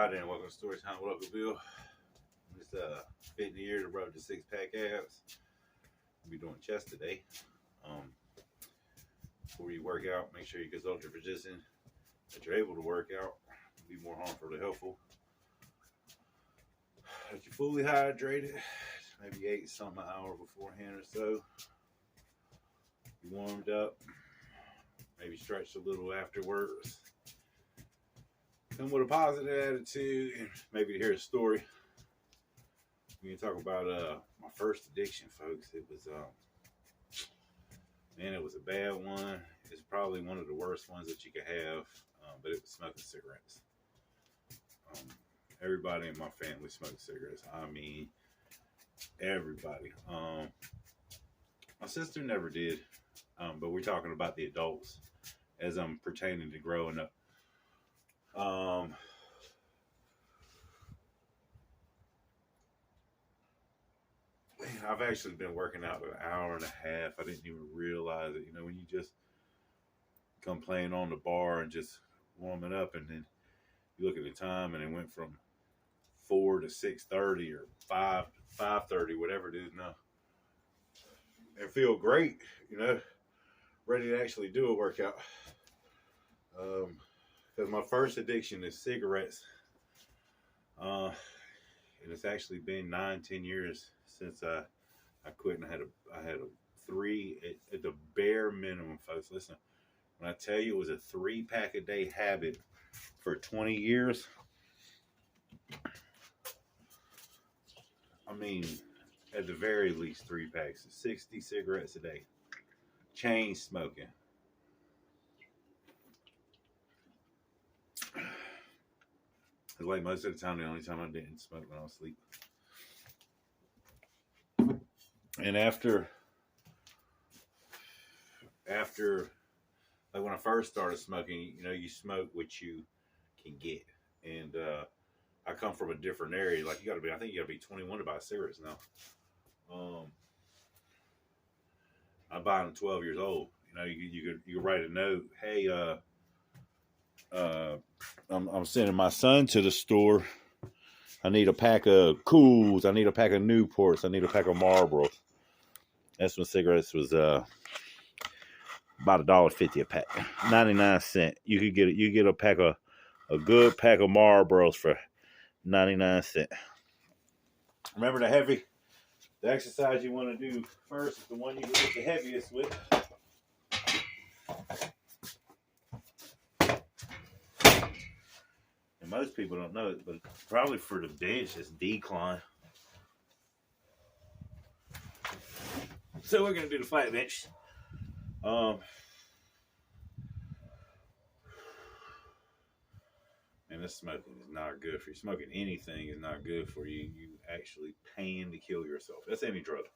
Hi there, and welcome to Storytime with Uncle Bill. It's fitting the year to road to six-pack abs. We'll be doing chest today. Before you work out, make sure you consult your physician that you're able to work out. Be more harmful than helpful. That you're fully hydrated. Maybe ate something an hour beforehand or so. You warmed up. Maybe stretched a little afterwards. Come with a positive attitude and maybe hear a story. We can talk about my first addiction, folks. It was it was a bad one. It's probably one of the worst ones that you could have, but it was smoking cigarettes. Everybody in my family smoked cigarettes. I mean, everybody. My sister never did, but we're talking about the adults as I'm pertaining to growing up. I've actually been working out an hour and a half. I didn't even realize it. You know, when you just come playing on the bar and just warming up, and then you look at the time, and it went from 4 to 6:30 or 5 to 5:30, whatever it is now. And feel great, you know, ready to actually do a workout. Because my first addiction is cigarettes. And it's actually been 9-10 years since I quit, and I had a 3 at the bare minimum, folks. Listen, when I tell you it was a 3-pack a day habit for 20 years, I mean, at the very least 3 packs, 60 cigarettes a day, chain smoking. It's like most of the time, the only time I didn't smoke when I was asleep. And after like when I first started smoking, you know, you smoke what you can get. And I come from a different area. Like I think you gotta be 21 to buy cigarettes now. I buy them 12 years old. You know, you could write a note. Hey, I'm sending my son to the store. I need a pack of Cools. I need a pack of Newports. I need a pack of Marlboros. That's when cigarettes was about $1.50 a pack, 99 cents. You get a pack of a good pack of Marlboros for 99 cents. Remember the exercise you want to do first is the one you get the heaviest with. And most people don't know it, but probably for the bench, it's decline. So we're gonna do the flat bench. And this smoking is not good for you. Smoking anything is not good for you. You actually paying to kill yourself. That's any drug.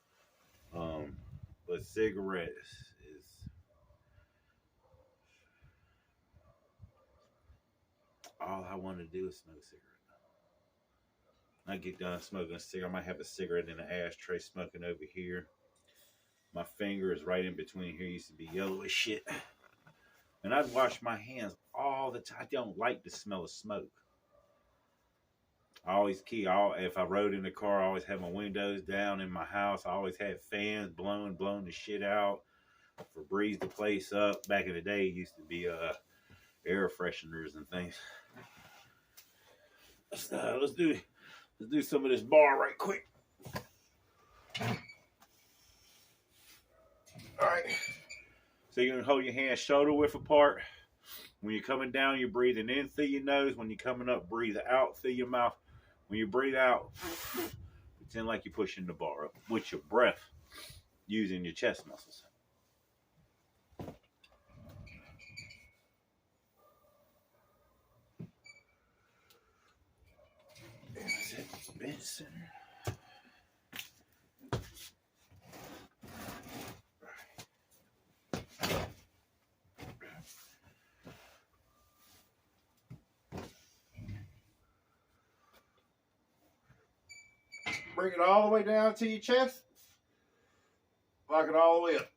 But cigarettes is all I want to do is smoke a cigarette. I get done smoking a cigarette. I might have a cigarette in an ashtray smoking over here. My finger is right in between here. It used to be yellow as shit. And I'd wash my hands all the time. I don't like the smell of smoke. I always if I rode in the car, I always had my windows down in my house. I always had fans blowing the shit out for breeze the place up. Back in the day, it used to be air fresheners and things. Let's do some of this bar right quick. All right. So you're gonna hold your hands shoulder width apart. When you're coming down, you're breathing in through your nose. When you're coming up, breathe out through your mouth. When you breathe out, pretend like you're pushing the bar up with your breath, using your chest muscles. That's it. Bench center. Bring it all the way down to your chest. Lock it all the way up.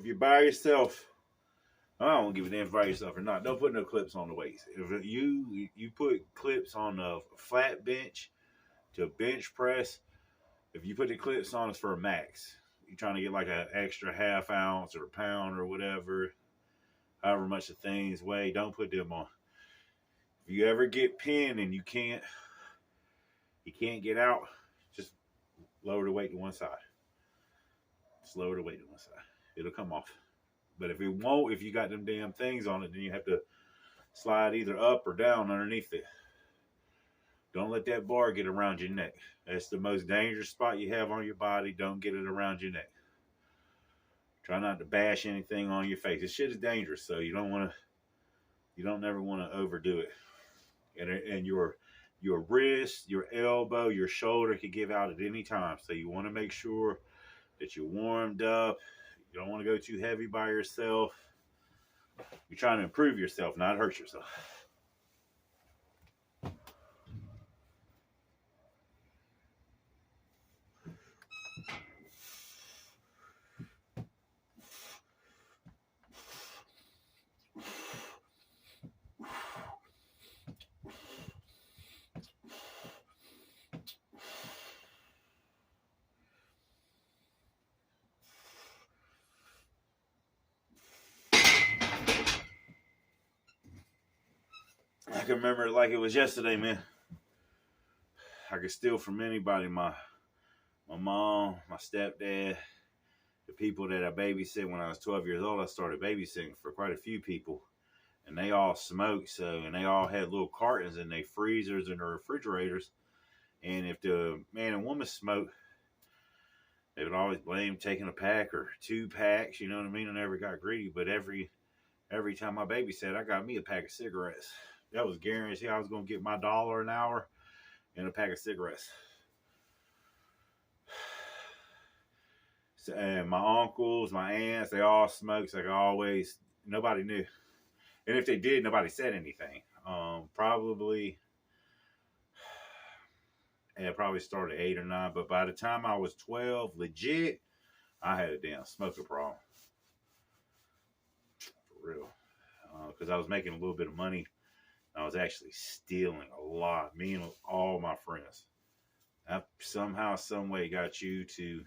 you're by yourself, I don't give a damn if you're by yourself or not. Don't put no clips on the waist. If you put clips on a flat bench to bench press, if you put the clips on, it's for a max. You're trying to get like an extra half ounce or a pound or whatever, however much the things weigh, don't put them on. If you ever get pinned and you can't get out, just lower the weight to one side. Just lower the weight to one side. It'll come off. But if it won't, if you got them damn things on it, then you have to slide either up or down underneath it. Don't let that bar get around your neck. That's the most dangerous spot you have on your body. Don't get it around your neck. Try not to bash anything on your face. This shit is dangerous, so you don't never want to overdo it. And your wrist, your elbow, your shoulder could give out at any time. So you want to make sure that you're warmed up. You don't want to go too heavy by yourself. You're trying to improve yourself, not hurt yourself. I can remember it like it was yesterday, man. I could steal from anybody. My mom, my stepdad, the people that I babysit when I was 12 years old. I started babysitting for quite a few people, and they all smoked. And they all had little cartons in their freezers and their refrigerators. And if the man and woman smoked, they would always blame taking a pack or 2 packs. You know what I mean? I never got greedy, but every time I babysat, I got me a pack of cigarettes. That was guaranteed. I was going to get my $1 an hour and a pack of cigarettes. So, and my uncles, my aunts, they all smoked. So always, nobody knew. And if they did, nobody said anything. Probably started 8 or 9. But by the time I was 12, legit, I had a damn smoker problem. For real. Because I was making a little bit of money. I was actually stealing a lot. Me and all my friends. I somehow, some way got you to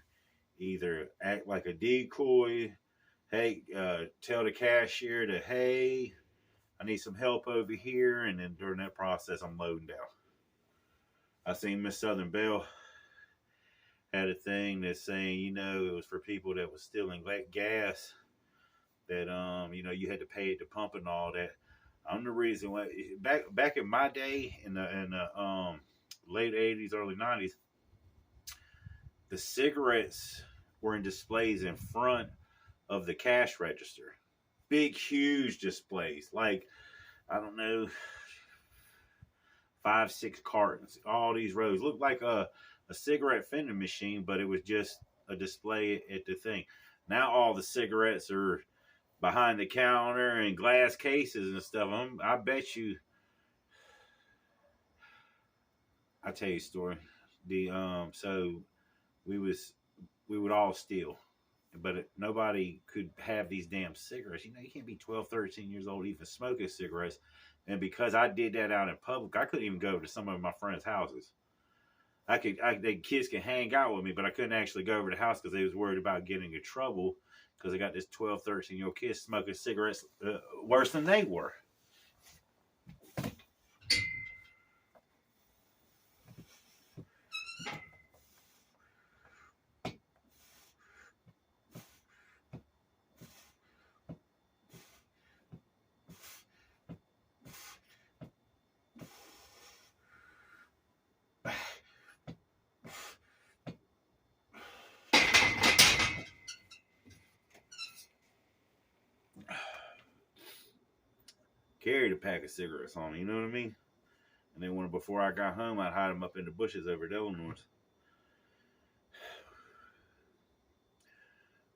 either act like a decoy, hey, tell the cashier to, hey, I need some help over here. And then during that process, I'm loading down. I seen Miss Southern Belle had a thing that's saying, it was for people that was stealing gas, that, you had to pay at the pump and all that. I'm the reason why back in my day in the late 80s, early 90s, the cigarettes were in displays in front of the cash register. Big, huge displays. Like, I don't know, 5, 6 cartons. All these rows. Looked like a cigarette vending machine, but it was just a display at the thing. Now all the cigarettes are behind the counter and glass cases and stuff. I bet you. I'll tell you a story. So we would all steal, but nobody could have these damn cigarettes. You can't be 12, 13 years old even smoking cigarettes. And because I did that out in public, I couldn't even go to some of my friends' houses. The kids can hang out with me, but I couldn't actually go over to the house because they was worried about getting in trouble. Because I got this 12, 13-year-old kid smoking cigarettes worse than they were. Carried a pack of cigarettes on me, you know what I mean? And then before I got home, I'd hide them up in the bushes over at Eleanor's.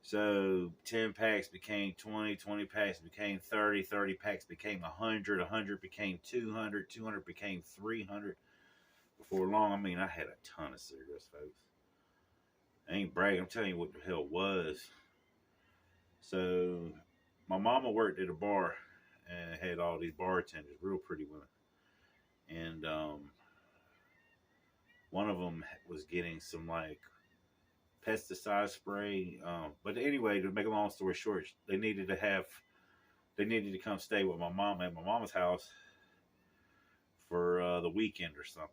So 10 packs became 20, 20 packs became 30, 30 packs became 100, 100 became 200, 200 became 300. Before long, I had a ton of cigarettes, folks. I ain't bragging. I'm telling you what the hell it was. So my mama worked at a bar and had all these bartenders, real pretty women, and one of them was getting some like pesticide spray. But anyway, to make a long story short, they needed to come stay with my mom at my mama's house for the weekend or something.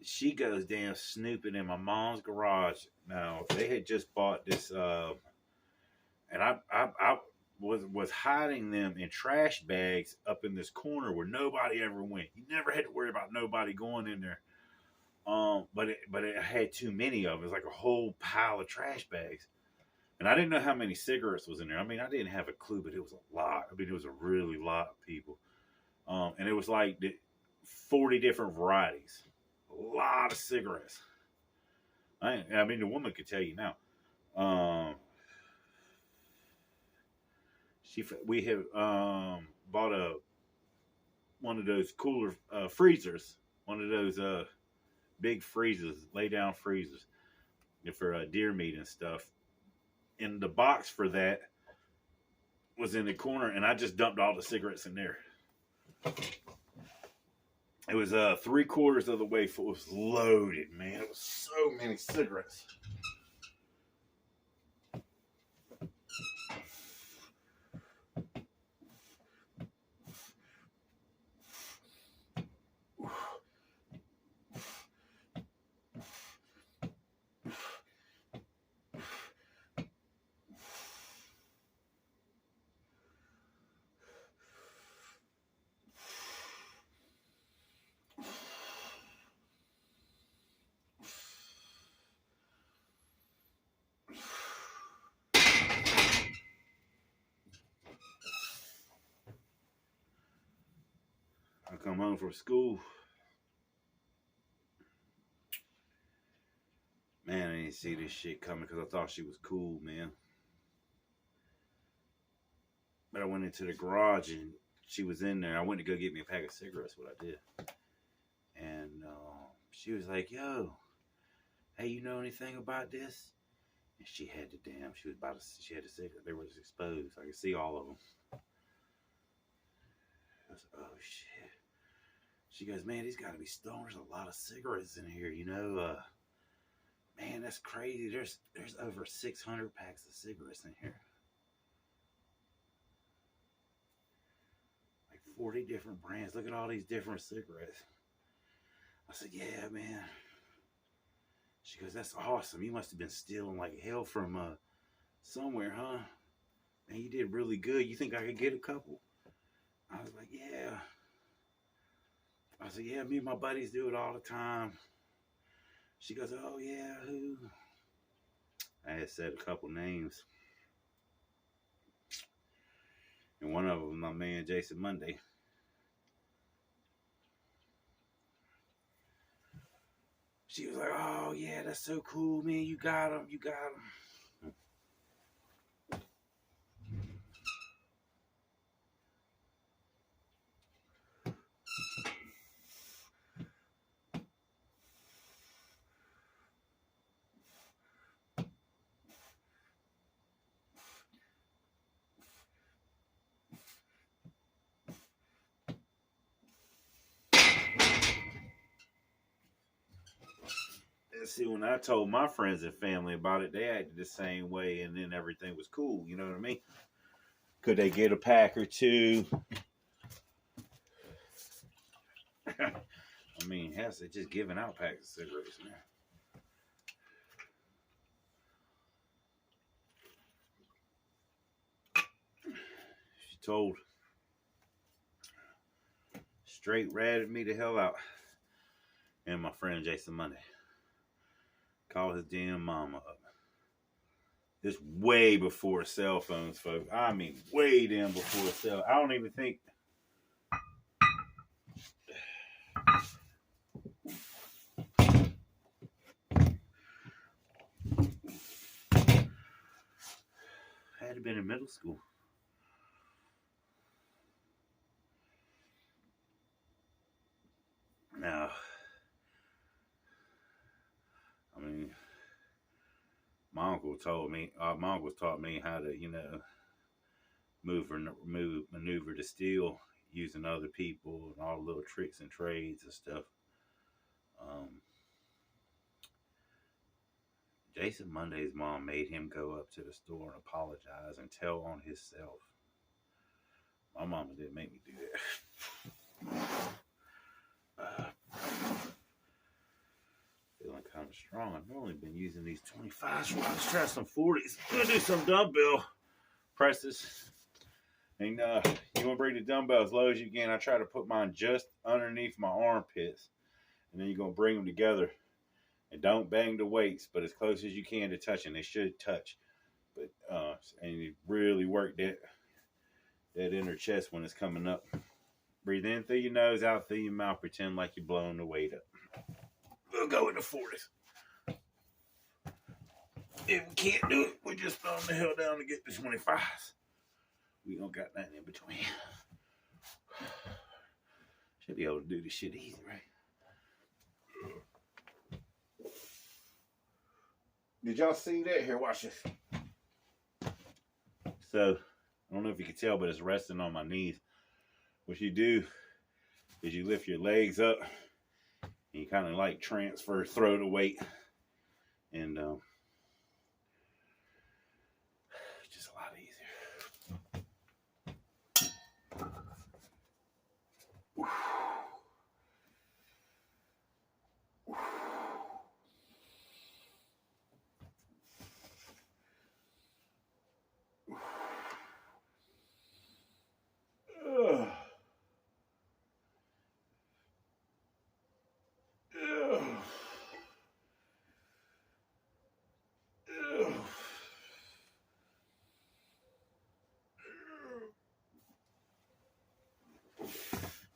She goes down snooping in my mom's garage. Now they had just bought this, and I was hiding them in trash bags up in this corner where nobody ever went. You never had to worry about nobody going in there. But it had too many of them. It was like a whole pile of trash bags. And I didn't know how many cigarettes was in there. I mean, I didn't have a clue, but it was a lot. I mean, it was a really lot of people. And it was like 40 different varieties. A lot of cigarettes. I mean, the woman could tell you now. We have bought one of those cooler freezers, one of those big freezers, lay down freezers for deer meat and stuff. And the box for that was in the corner, and I just dumped all the cigarettes in there. It was 3/4 of the way full. It was loaded, man. It was so many cigarettes. I come home from school. Man, I didn't see this shit coming because I thought she was cool, man. But I went into the garage and she was in there. I went to go get me a pack of cigarettes, what I did. And she was like, yo, hey, you know anything about this? And she had the damn, she had the cigarette. They were exposed. I could see all of them. I was, oh, shit. She goes, man, these got to be stoners. A lot of cigarettes in here, you know. Man, that's crazy. There's over 600 packs of cigarettes in here. Like 40 different brands. Look at all these different cigarettes. I said, yeah, man. She goes, that's awesome. You must have been stealing like hell from somewhere, huh? Man, you did really good. You think I could get a couple? I was like, yeah. I said, yeah, me and my buddies do it all the time. She goes, oh, yeah, who? I had said a couple names. And one of them was my man, Jason Monday. She was like, oh, yeah, that's so cool, man. You got him. You got him. See, when I told my friends and family about it, they acted the same way, and then everything was cool. You know what I mean? Could they get a pack or two? I mean, how's it just giving out packs of cigarettes now? She told, straight ratted me the hell out. And my friend Jason Monday called his damn mama up. This way before cell phones, folks. I mean, way damn before cell. I don't even think. Had to have been in middle school. Now, I mean, my uncle my uncle taught me how to, maneuver the steel using other people and all the little tricks and trades and stuff. Um, Jason Monday's mom made him go up to the store and apologize and tell on himself. My mama didn't make me do that. Feeling kind of strong. I've only been using these 25s. Let's try some 40s. I'm gonna do some dumbbell presses. And you want to bring the dumbbell as low as you can. I try to put mine just underneath my armpits. And then you're going to bring them together. And don't bang the weights, but as close as you can to touching. They should touch. But and you really work that inner chest when it's coming up. Breathe in through your nose, out through your mouth. Pretend like you're blowing the weight up. We'll go with the 40s. If we can't do it, we're just throwing the hell down to get the 25s. We don't got nothing in between. Should be able to do this shit easy, right? Did y'all see that? Here, watch this. So, I don't know if you can tell, but it's resting on my knees. What you do is you lift your legs up and you kind of like throw the weight. And it's just a lot easier.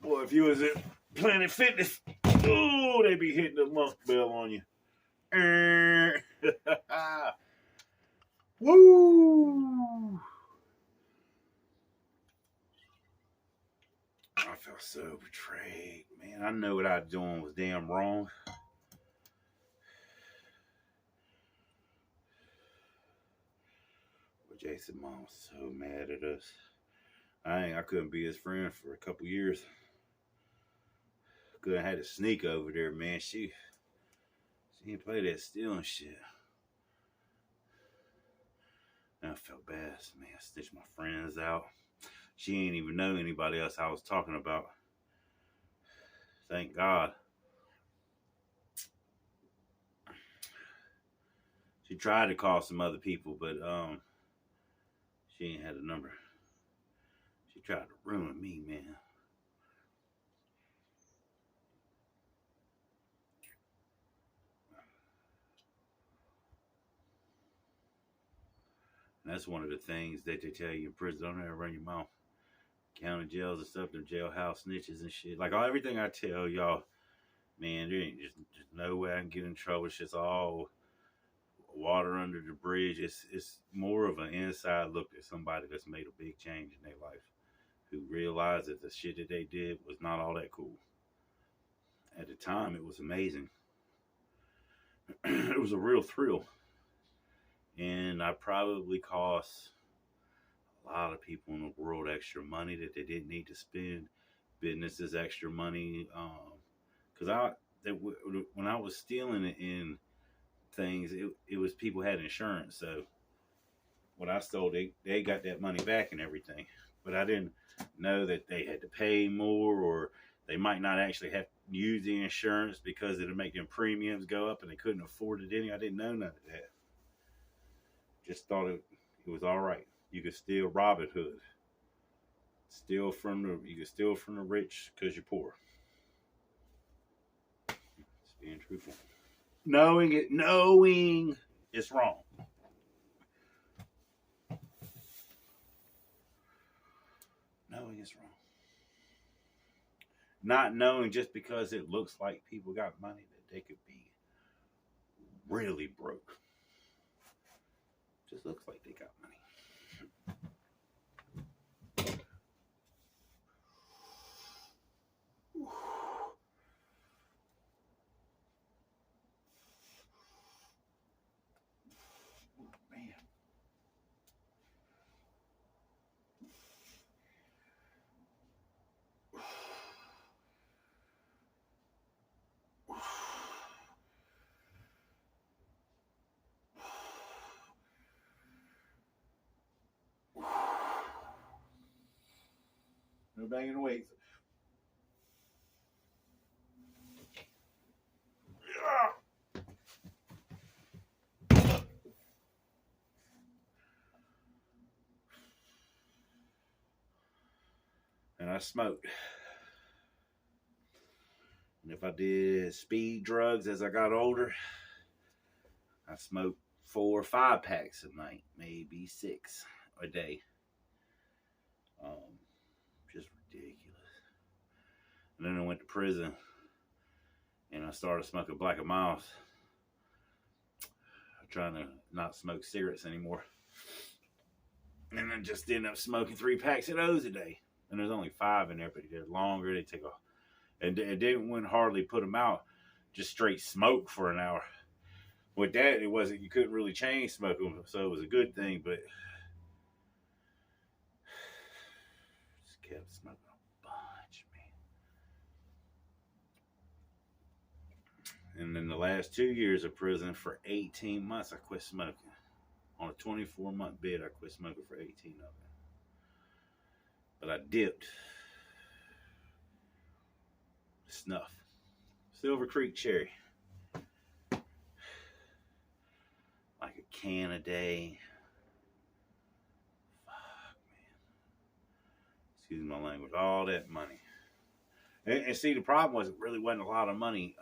Boy, if you was at Planet Fitness, they be hitting the monk bell on you. Woo! I felt so betrayed, man. I know what I was doing was damn wrong. But Jason mom was so mad at us. I couldn't be his friend for a couple years. Couldn't had to sneak over there, man. She didn't play that stealing shit. And I felt bad, man. I stitched my friends out. She ain't even know anybody else I was talking about. Thank God. She tried to call some other people, but she ain't had a number. She tried to ruin me, man. And that's one of the things that they tell you in prison. Don't ever run your mouth. County jails and stuff, them jailhouse snitches and shit. Like everything I tell y'all, man, there ain't just no way I can get in trouble. It's just all water under the bridge. It's more of an inside look at somebody that's made a big change in their life, who realized that the shit that they did was not all that cool. At the time, it was amazing. It was a real thrill. And I probably cost a lot of people in the world extra money that they didn't need to spend. Businesses extra money. Because when I was stealing in things, it was people had insurance. So when I stole, they got that money back and everything. But I didn't know that they had to pay more, or they might not actually have to use the insurance because it'll make them premiums go up and they couldn't afford it any. I didn't know none of that. Just thought it was all right. You could steal Robin Hood. You could steal from the rich because you're poor. It's being truthful. Knowing it's wrong. Knowing it's wrong. Not knowing just because it looks like people got money that they could be really broke. Just looks like they got money. No banging the weights. And I smoked. And if I did speed drugs as I got older, I smoked 4 or 5 packs a night, maybe 6 a day. Just ridiculous. And then I went to prison and I started smoking Black and Milds. Trying to not smoke cigarettes anymore. And I just ended up smoking 3 packs of those a day. And there's only 5 in there, but they're longer. They take a, and wouldn't hardly put them out. Just straight smoke for an hour. With that, it wasn't, you couldn't really chain smoke them, so it was a good thing, but just kept smoking a bunch, man. And then the last 2 years of prison, for 18 months, I quit smoking. On a 24-month bid, I quit smoking for 18 of them. But I dipped. Snuff. Silver Creek cherry. Like a can a day. Fuck, man. Excuse my language. All that money. And see, the problem was it really wasn't a lot of money.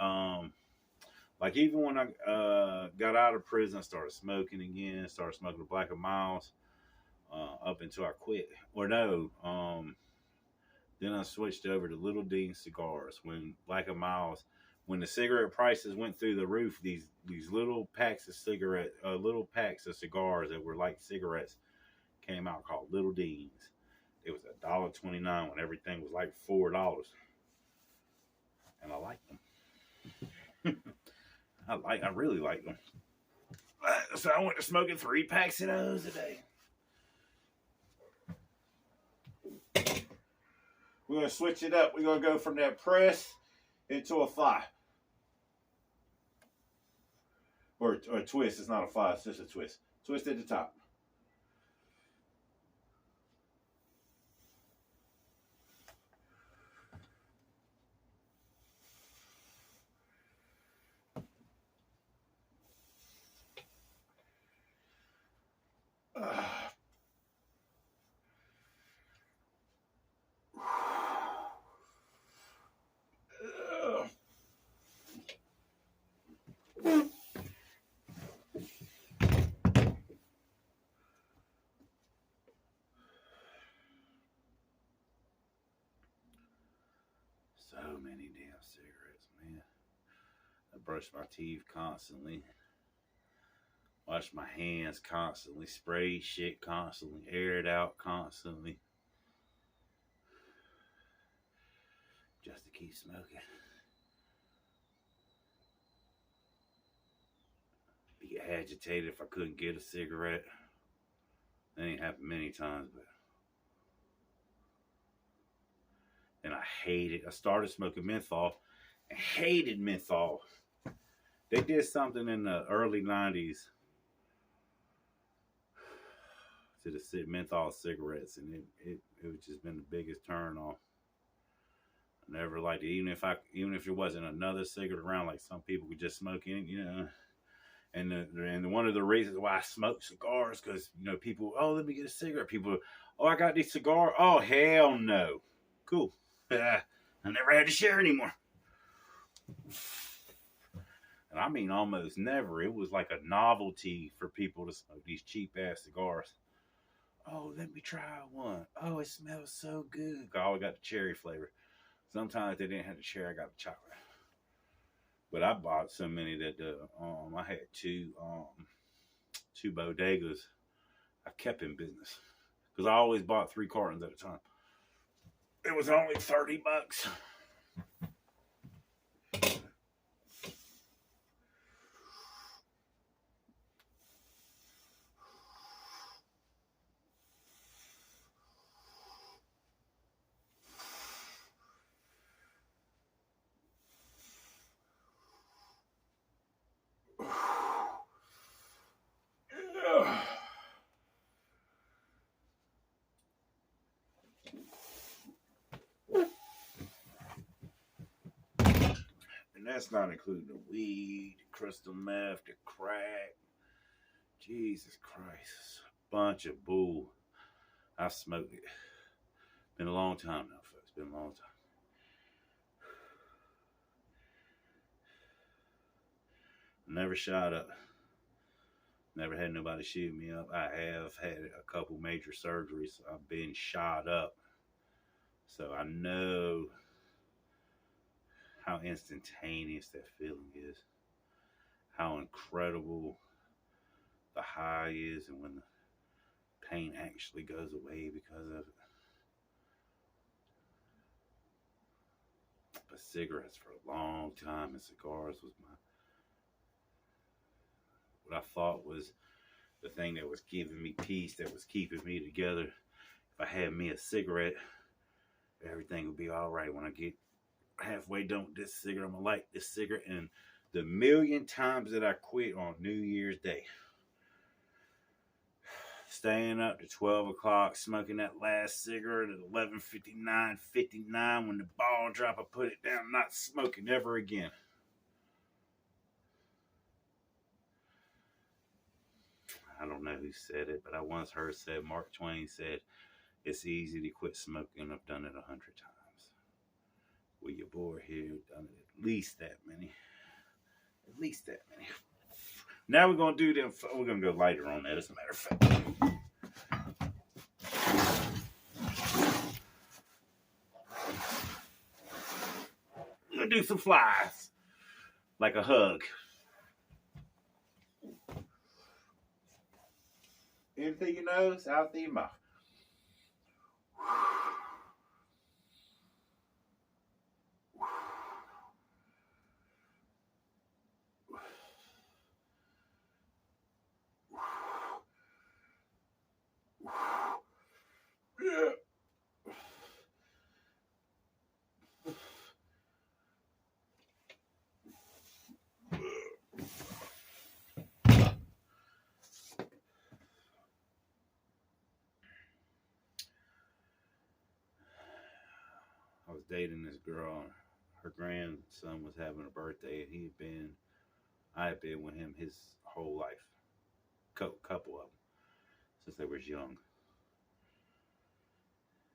Like even when I got out of prison, I started smoking again. Started smoking the Black and Milds up until I quit. Or no, then I switched over to Little Dean cigars. When Black and Milds, when the cigarette prices went through the roof, these little packs of little packs of cigars that were like cigarettes came out called Little Deans. It was $1.29 when everything was like $4, and I liked them. I really liked them. So I went to smoking 3 packs of those a day. We're going to switch it up. We're going to go from that press into a fly. Or a twist. It's not a fly. It's just a twist. Twist at the top. So many damn cigarettes, man. I brush my teeth constantly. Wash my hands constantly. Spray shit constantly. Air it out constantly. Just to keep smoking. Be agitated if I couldn't get a cigarette. That ain't happened many times, but. And I hated. I started smoking menthol and hated menthol. They did something in the early 90s to the menthol cigarettes, and it was just been the biggest turn off. I never liked it, even if there wasn't another cigarette around, like some people could just smoke in, you know. And one of the reasons why I smoke cigars, because you know people, oh, let me get a cigarette. People, oh, I got these cigars. Oh, hell no. Cool. I never had to share anymore. And I mean almost never. It was like a novelty for people to smoke these cheap ass cigars. Oh, let me try one. Oh, it smells so good. I always got the cherry flavor. Sometimes they didn't have the cherry, I got the chocolate. But I bought so many that I had two bodegas I kept in business. Because I always bought 3 cartons at a time. It was only $30. And that's not including the weed, the crystal meth, the crack. Jesus Christ. Bunch of bull. I've smoked it. Been a long time now, folks. Been a long time. Never shot up. Never had nobody shoot me up. I have had a couple major surgeries. I've been shot up. So I know how instantaneous that feeling is. How incredible the high is, and when the pain actually goes away because of it. But cigarettes for a long time and cigars was what I thought was the thing that was giving me peace, that was keeping me together. If I had me a cigarette, everything would be all right. When I get halfway done with this cigarette, I'm gonna light this cigarette. And the million times that I quit on New Year's Day, staying up to 12 o'clock, smoking that last cigarette at 11:59 when the ball drop, I put it down, not smoking ever again. I don't know who said it, but I once heard said, Mark Twain said, it's easy to quit smoking. I've done it 100 times. Well, your boy here done it at least that many. At least that many. Now we're going to do them. We're going to go lighter on that, as a matter of fact. We're going to do some flies. Like a hug. In through your nose, out through your mouth. I was dating this girl. Her grandson was having a birthday, and I had been with him his whole life. Couple of them, since they was young.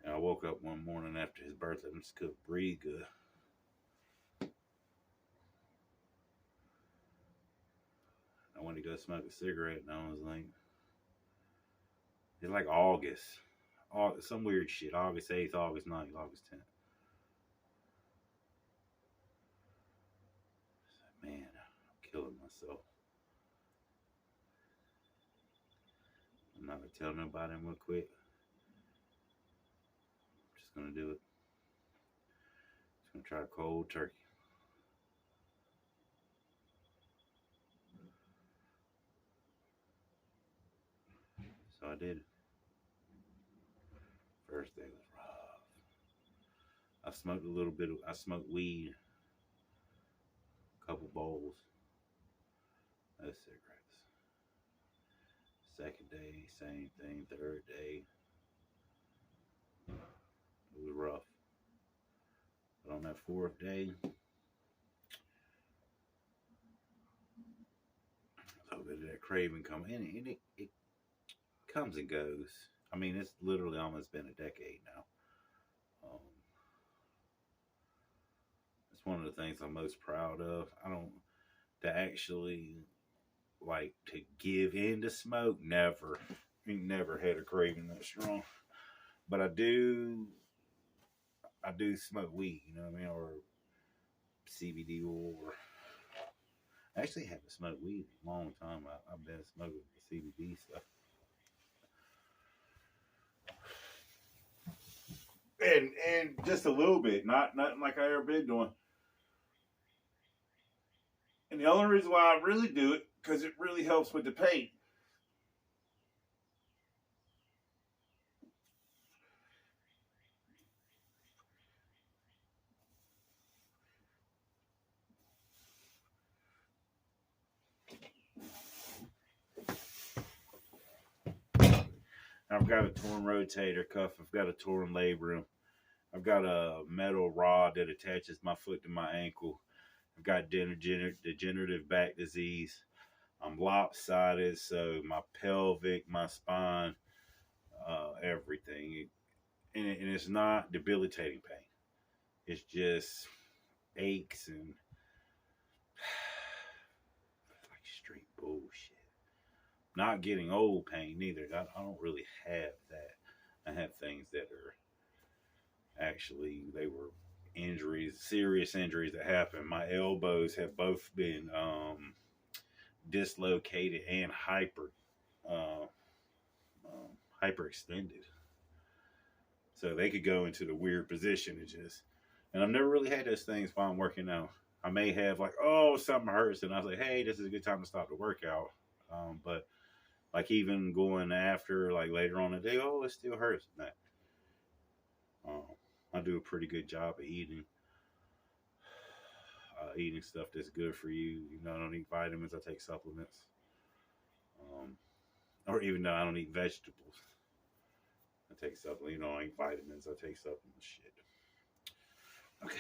And I woke up one morning after his birthday and just couldn't breathe good. I went to go smoke a cigarette, and I was like, it's like August. Some weird shit. August 8th, August 9th, August 10th. Man, I'm killing myself. I'm not going to tell nobody I'm going to quit. I'm just going to do it. Just going to try cold turkey. So I did it. First day was rough. I smoked a little bit I smoked weed. A couple bowls. No cigarettes. Second day, same thing. Third day, it was rough. But on that fourth day, a little bit of that craving come in, and it comes and goes. I mean, it's literally almost been a decade now. It's one of the things I'm most proud of. To actually, like, to give in to smoke, never had a craving that strong. But I do smoke weed, you know what I mean, or CBD oil. I actually haven't smoked weed in a long time. I've been smoking the CBD stuff. And just a little bit, nothing like I ever been doing. And the only reason why I really do it, because it really helps with the pain. I've got a torn rotator cuff. I've got a torn labrum. I've got a metal rod that attaches my foot to my ankle. I've got degenerative back disease. I'm lopsided, so my pelvic, my spine, everything. And it's not debilitating pain. It's just aches and like straight bullshit. Not getting old pain neither. I don't really have that. I have things that are actually, they were injuries, serious injuries that happened. My elbows have both been dislocated and uh, hyperextended, so they could go into the weird position and just. And I've never really had those things while I'm working out. I may have like, oh, something hurts, and I was like, hey, this is a good time to stop the workout. But like even going after, like later on in the day, oh, it still hurts. Nah. I do a pretty good job of eating stuff that's good for you. You know, I don't eat vitamins. I take supplements. Or even though I don't eat vegetables, I take supplements. You know, I eat vitamins. I take supplements. Shit. Okay.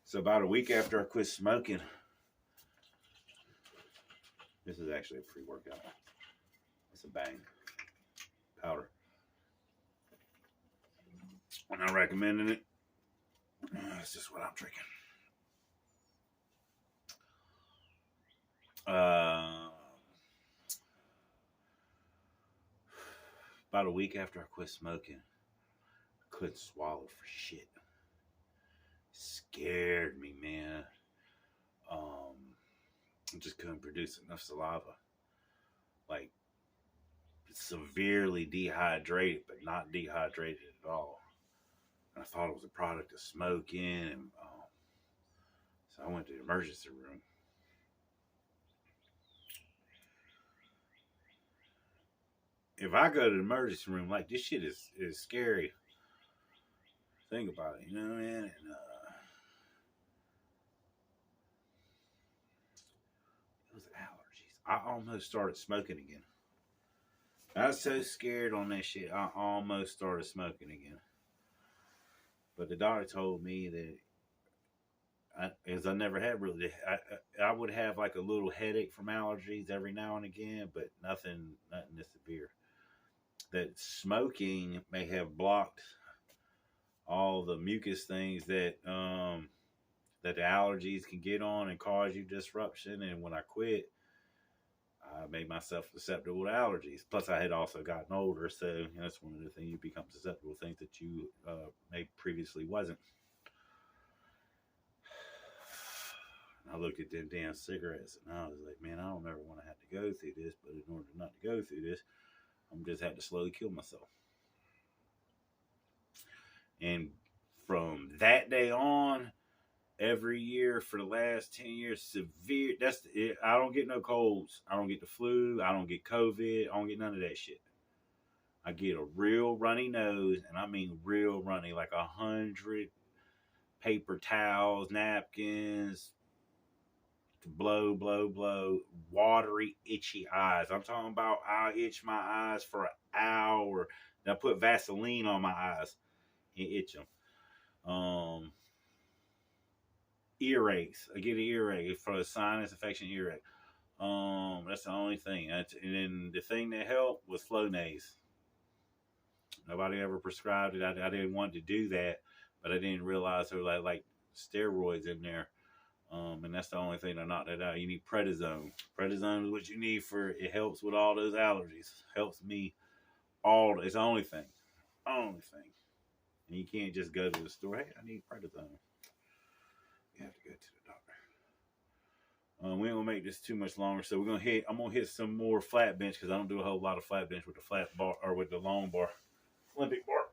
So about a week after I quit smoking, this is actually a pre-workout. It's a Bang powder. I'm not recommending it. It's just what I'm drinking. About a week after I quit smoking, I couldn't swallow for shit. Scared me, man. I just couldn't produce enough saliva. Like, severely dehydrated, but not dehydrated at all. And I thought it was a product of smoking, and so I went to the emergency room. If I go to the emergency room, like, this shit is scary. Think about it, you know what I mean? And, it was allergies. I almost started smoking again. I was so scared on that shit. I almost started smoking again. But the doctor told me that I never had really. I would have like a little headache from allergies every now and again, but nothing this severe. That smoking may have blocked all the mucus things that that the allergies can get on and cause you disruption. And when I quit, I made myself susceptible to allergies. Plus, I had also gotten older, so that's one of the things, you become susceptible to things that you maybe previously wasn't. I looked at them damn cigarettes, and I was like, man, I don't ever want to have to go through this, but in order not to go through this, I'm just have to slowly kill myself. And from that day on, every year for the last 10 years, severe. That's it. I don't get no colds. I don't get the flu. I don't get COVID. I don't get none of that shit. I get a real runny nose, and I mean real runny, like 100 paper towels, napkins, blow, watery, itchy eyes. I'm talking about I itch my eyes for an hour. And I put Vaseline on my eyes and itch them. Earaches. I get an earache for a sinus infection earache. That's the only thing. And then the thing that helped was Flonase. Nobody ever prescribed it. I didn't want to do that, but I didn't realize there were like steroids in there. And that's the only thing that knocked that out. You need prednisone. Prednisone is what you need it helps with all those allergies. Helps me it's the only thing. Only thing. And you can't just go to the store, hey, I need prednisone. You have to go to the doctor. We ain't gonna make this too much longer, so I'm gonna hit some more flat bench because I don't do a whole lot of flat bench with the flat bar or with the long bar. Olympic bar.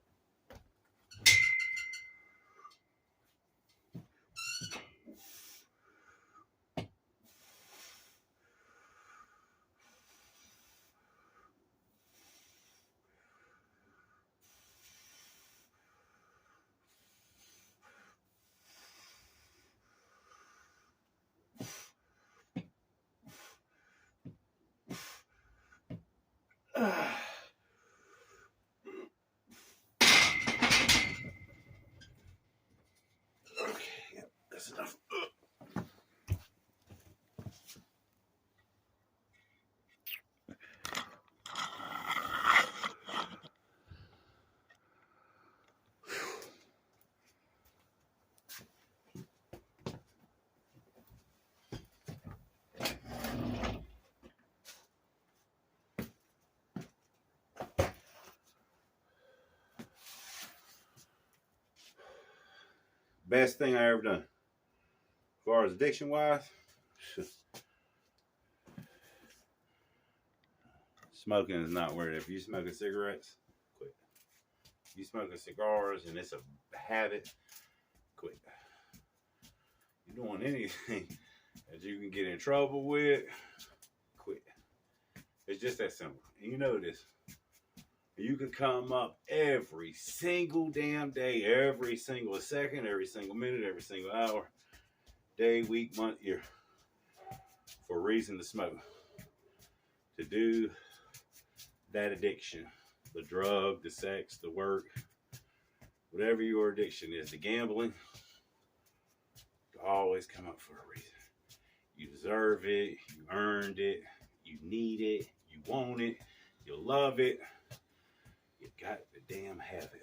Best thing I ever done. As far as addiction wise, smoking is not worth it. If you smoking cigarettes, quit. If you smoking cigars and it's a habit, quit. You doing anything that you can get in trouble with, quit. It's just that simple. And you know this. You can come up every single damn day, every single second, every single minute, every single hour, day, week, month, year, for a reason to smoke. To do that addiction, the drug, the sex, the work, whatever your addiction is, the gambling, always come up for a reason. You deserve it, you earned it, you need it, you want it, you love it. You got to damn have it.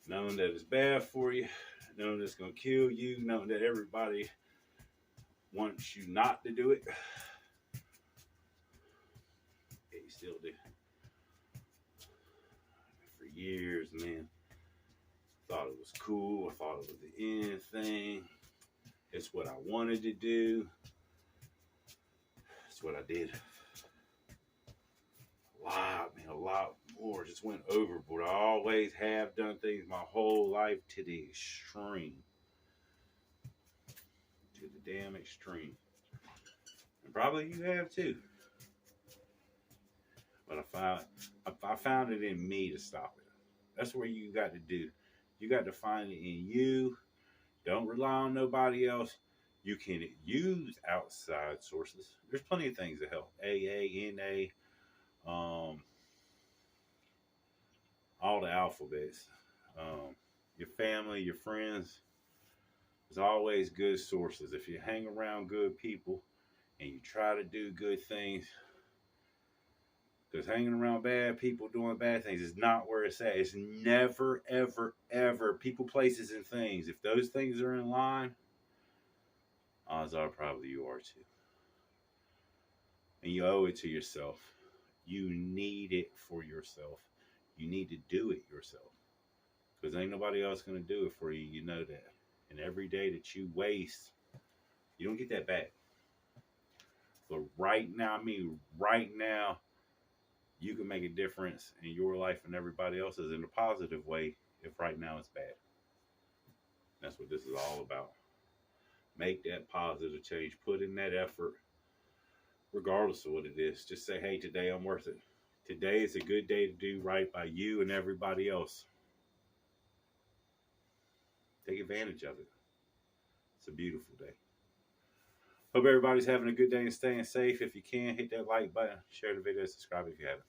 Knowing that it's bad for you, knowing that it's going to kill you, knowing that everybody wants you not to do it. Yeah, you still do. For years, man, thought it was cool. I thought it was the end thing. It's what I wanted to do. It's what I did. A lot more. Just went overboard. I always have done things my whole life to the extreme. To the damn extreme. And probably you have too. But I found it in me to stop it. That's where you got to do. You got to find it in you. Don't rely on nobody else. You can use outside sources. There's plenty of things that help. AA, NA, all the alphabets. Your family, your friends. There's always good sources. If you hang around good people and you try to do good things, because hanging around bad people doing bad things is not where it's at. It's never, ever, ever people, places, and things. If those things are in line, odds are probably you are too. And you owe it to yourself. You need it for yourself. You need to do it yourself. Because ain't nobody else going to do it for you. You know that. And every day that you waste, you don't get that back. But right now, right now, you can make a difference in your life and everybody else's in a positive way if right now it's bad. That's what this is all about. Make that positive change. Put in that effort, regardless of what it is. Just say, hey, today I'm worth it. Today is a good day to do right by you and everybody else. Take advantage of it. It's a beautiful day. Hope everybody's having a good day and staying safe. If you can, hit that like button, share the video, subscribe if you haven't.